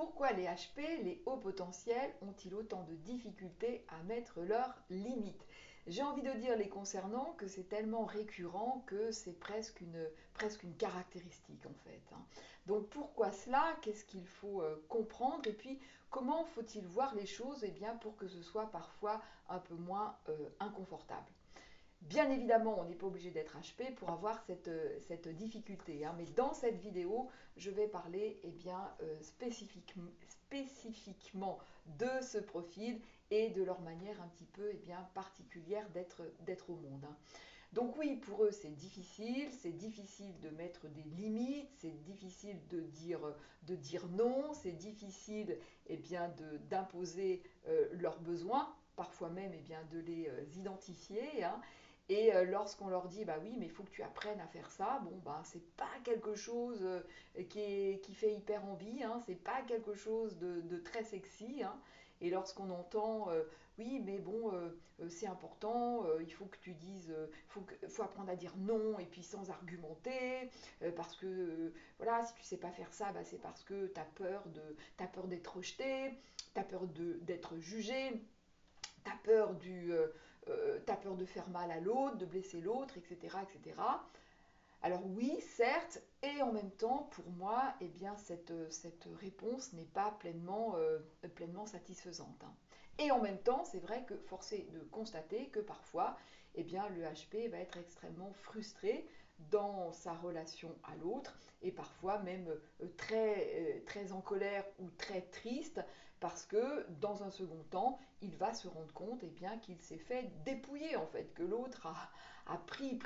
pourquoi les HP, les hauts potentiels, ont-ils autant de difficultés à mettre leurs limites? J'ai envie de dire les concernant que c'est tellement récurrent que c'est presque une caractéristique en fait, hein. Donc pourquoi cela? Qu'est-ce qu'il faut comprendre? Et puis comment faut-il voir les choses, eh bien, pour que ce soit parfois un peu moins inconfortable? Bien évidemment, on n'est pas obligé d'être HP pour avoir cette difficulté, hein, mais dans cette vidéo, je vais parler eh bien, spécifiquement de ce profil et de leur manière un petit peu eh bien, particulière d'être au monde, hein. Donc oui, pour eux, c'est difficile de mettre des limites, c'est difficile de dire non, c'est difficile eh bien, d'imposer leurs besoins, parfois même eh bien, de les identifier, hein. Et lorsqu'on leur dit, bah oui, mais il faut que tu apprennes à faire ça, bon, bah c'est pas quelque chose qui fait hyper envie, hein, c'est pas quelque chose de très sexy, hein. Et lorsqu'on entend, oui, mais bon, c'est important, il faut que tu dises, faut apprendre à dire non, et puis sans argumenter, parce que, voilà, si tu sais pas faire ça, bah, c'est parce que t'as peur d'être rejeté, t'as peur d'être jugé, t'as peur t'as peur de faire mal à l'autre, de blesser l'autre, etc., etc. Alors oui, certes, et en même temps, pour moi, eh bien, cette réponse n'est pas pleinement satisfaisante, hein. Et en même temps, c'est vrai que force est de constater que parfois, eh bien, le HP va être extrêmement frustré dans sa relation à l'autre et parfois même très en colère ou très triste parce que dans un second temps, il va se rendre compte eh bien, qu'il s'est fait dépouiller en fait, que l'autre a pris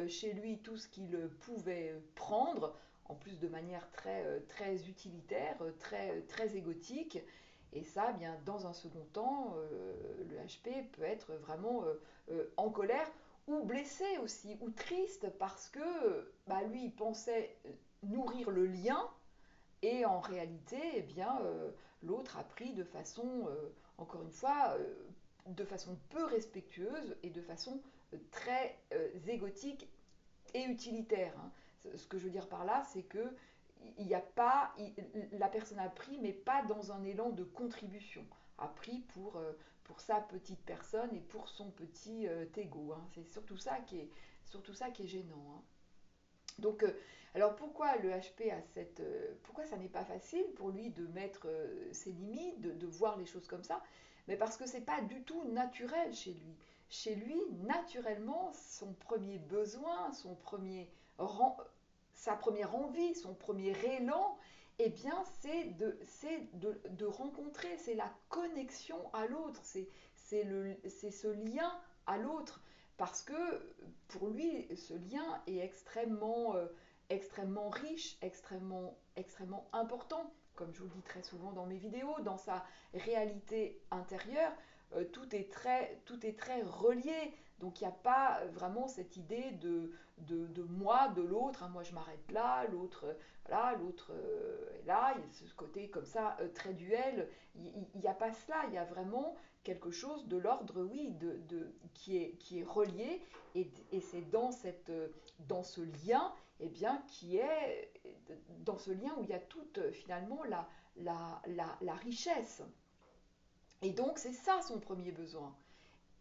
chez lui tout ce qu'il pouvait prendre, en plus de manière très utilitaire, très égotique. Et ça, bien, dans un second temps, le HP peut être vraiment en colère ou blessé aussi, ou triste parce que bah, lui, il pensait nourrir le lien et en réalité, eh bien, l'autre a pris de façon, encore une fois, de façon peu respectueuse et de façon très égotique et utilitaire, hein. Ce que je veux dire par là, c'est que il y a pas, la personne a pris, mais pas dans un élan de contribution. A pris pour sa petite personne et pour son petit ego, hein. C'est surtout ça qui est gênant, hein. Donc, alors pourquoi le HP a pourquoi ça n'est pas facile pour lui de mettre ses limites, de voir les choses comme ça? Mais parce que c'est pas du tout naturel chez lui. Chez lui, naturellement, son premier besoin, sa première envie, son premier élan, eh bien, c'est de rencontrer, c'est la connexion à l'autre, c'est ce lien à l'autre. Parce que pour lui, ce lien est extrêmement riche, extrêmement important. Comme je vous le dis très souvent dans mes vidéos, dans sa réalité intérieure, tout est très relié. Donc il n'y a pas vraiment cette idée de moi, de l'autre, hein. Moi je m'arrête là, l'autre voilà, l'autre est là. Il y a ce côté comme ça très duel. Il n'y a pas cela, il y a vraiment quelque chose de l'ordre, oui, qui est relié, et c'est dans ce lien, eh bien, dans ce lien où il y a toute finalement la richesse. Et donc c'est ça son premier besoin.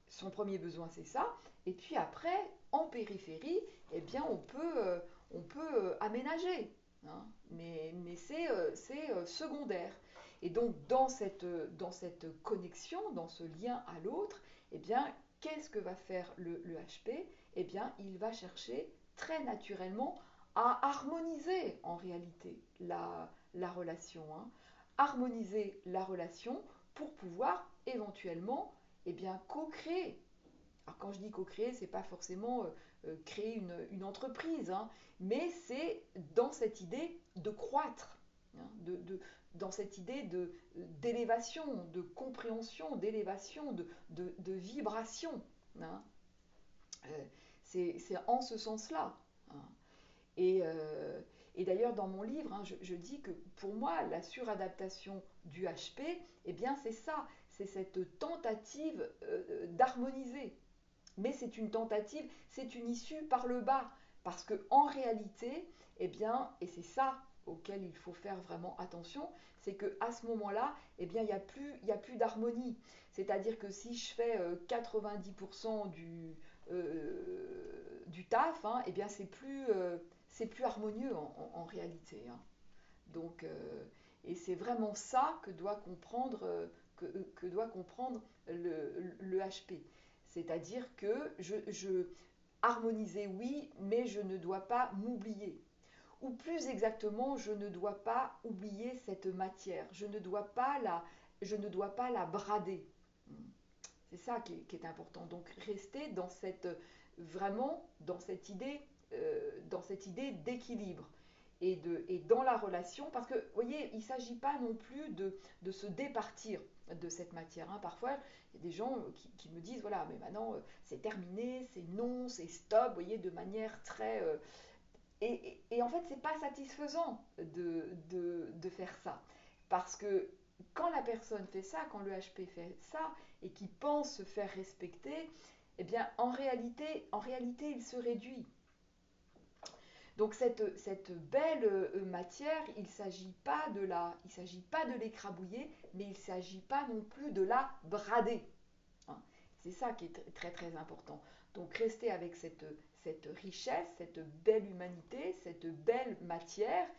Son premier besoin c'est ça, et puis après, en périphérie, eh bien, on peut aménager, hein, mais c'est secondaire. Et donc dans cette connexion, dans ce lien à l'autre, eh bien, qu'est-ce que va faire le HP? Eh bien, il va chercher très naturellement à harmoniser en réalité la relation, hein. Harmoniser la relation pour pouvoir éventuellement eh bien, co-créer. Alors quand je dis co-créer, c'est pas forcément créer une entreprise, hein, mais c'est dans cette idée de croître, hein, dans cette idée d'élévation, de compréhension, d'élévation, de vibration, hein. Euh, c'est en ce sens-là, hein. Et, euh, et d'ailleurs, dans mon livre, hein, je dis que pour moi, la suradaptation du HP, eh bien, c'est ça, c'est cette tentative d'harmoniser. Mais c'est une tentative, c'est une issue par le bas. Parce que en réalité, eh bien, et c'est ça auquel il faut faire vraiment attention, c'est qu'à ce moment-là, eh bien, il y a plus d'harmonie. C'est-à-dire que si je fais 90% du taf, hein, eh bien, c'est plus harmonieux en réalité, hein. Donc, et c'est vraiment ça que doit comprendre, que doit comprendre le HP. C'est-à-dire que harmoniser, oui, mais je ne dois pas m'oublier. Ou plus exactement, je ne dois pas oublier cette matière. Je ne dois pas la brader. C'est ça qui est important. Donc rester dans vraiment dans cette idée d'équilibre et dans la relation, parce que vous voyez, il ne s'agit pas non plus de se départir de cette matière, hein. Parfois, il y a des gens qui me disent, voilà, mais maintenant c'est terminé, c'est non, c'est stop, vous voyez, de manière très... et en fait, c'est pas satisfaisant de faire ça. Parce que quand la personne fait ça, quand le HP fait ça, et qu'il pense se faire respecter, eh bien, en réalité, il se réduit. Donc cette belle matière, il s'agit pas de l'écrabouiller, mais il ne s'agit pas non plus de la brader, hein. C'est ça qui est très très important. Donc rester avec cette richesse, cette belle humanité, cette belle matière,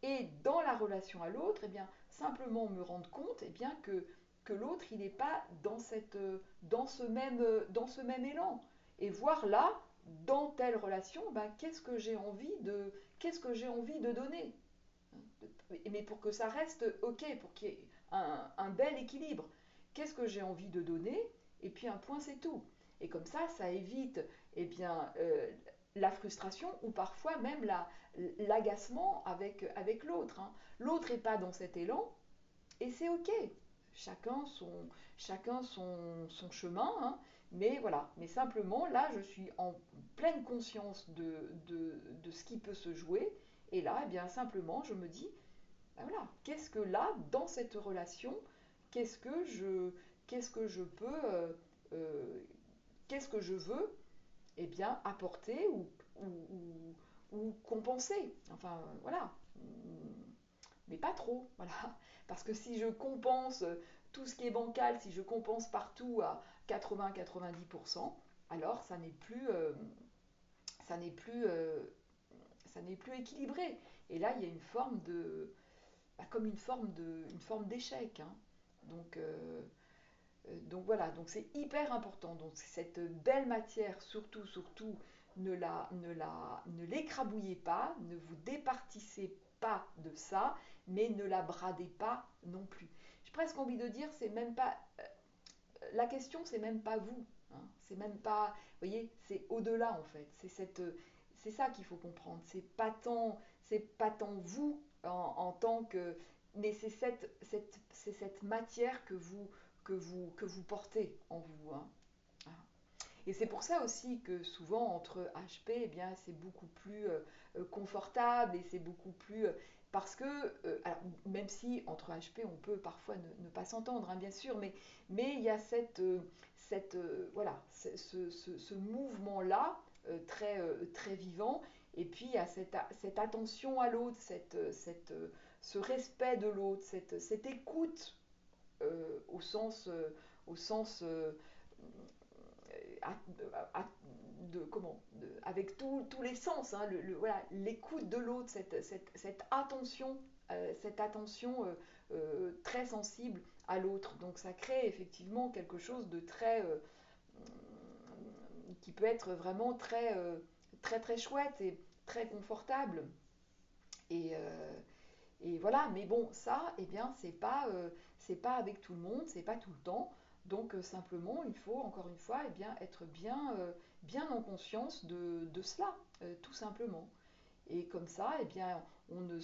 et dans la relation à l'autre, eh bien, simplement me rendre compte, eh bien, que l'autre, il n'est pas dans ce même élan. Et voir là, dans telle relation, ben, qu'est-ce que j'ai envie de donner. Mais pour que ça reste OK, pour qu'il y ait un bel équilibre. Qu'est-ce que j'ai envie de donner? Et puis un point, c'est tout. Et comme ça évite eh bien, la frustration ou parfois même l'agacement avec l'autre, hein. L'autre n'est pas dans cet élan et c'est OK. Chacun son chemin, hein. Mais voilà, mais simplement là, je suis en pleine conscience de ce qui peut se jouer. Et là, eh bien, simplement, je me dis, ben voilà, qu'est-ce que là, dans cette relation, qu'est-ce que qu'est-ce que je peux, euh, qu'est-ce que je veux, eh bien, apporter ou compenser. Enfin, voilà. Mais pas trop, voilà. Parce que si je compense tout ce qui est bancal, si je compense partout à 80-90%, alors ça n'est plus, ça n'est plus équilibré. Et là, il y a une forme comme une forme d'échec, hein. Donc, donc voilà, donc c'est hyper important. Donc cette belle matière, surtout, ne l'écrabouillez pas, ne vous départissez pas de ça, mais ne la bradez pas non plus. J'ai presque envie de dire, c'est même pas la question, c'est même pas vous, hein. C'est même pas, vous voyez, c'est au-delà en fait. C'est ça qu'il faut comprendre. C'est pas tant vous en tant que, mais c'est cette matière que vous portez en vous, hein. Voilà. Et c'est pour ça aussi que souvent entre HP, eh bien, c'est beaucoup plus confortable et c'est beaucoup plus... parce que, alors, même si entre HP, on peut parfois ne pas s'entendre, hein, bien sûr, mais il y a voilà, ce mouvement-là très vivant. Et puis il y a cette attention à l'autre, ce respect de l'autre, cette écoute au sens à- avec tous les sens, hein, voilà, l'écoute de l'autre, cette attention très sensible à l'autre. Donc ça crée effectivement quelque chose de très qui peut être vraiment très chouette et très confortable. Et, et voilà, mais bon, ça, eh bien, c'est pas avec tout le monde, c'est pas tout le temps. Donc simplement, il faut encore une fois, eh bien, être bien en conscience de cela, tout simplement. Et comme ça, eh bien, on ne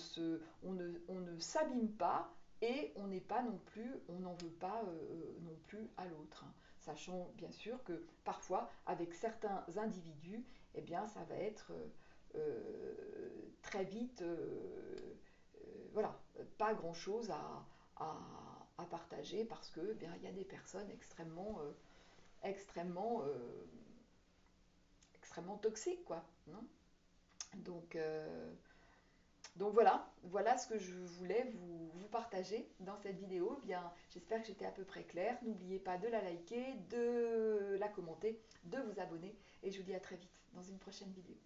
s'abîme pas et on n'est pas non plus, on n'en veut pas non plus à l'autre, hein. Sachant bien sûr que parfois, avec certains individus, eh bien, ça va être très vite, voilà, pas grand-chose à, à partager parce que, eh bien, il y a des personnes extrêmement, extrêmement toxiques, quoi, hein. Donc, Donc voilà ce que je voulais vous partager dans cette vidéo. Eh bien, j'espère que j'étais à peu près claire. N'oubliez pas de la liker, de la commenter, de vous abonner. Et je vous dis à très vite dans une prochaine vidéo.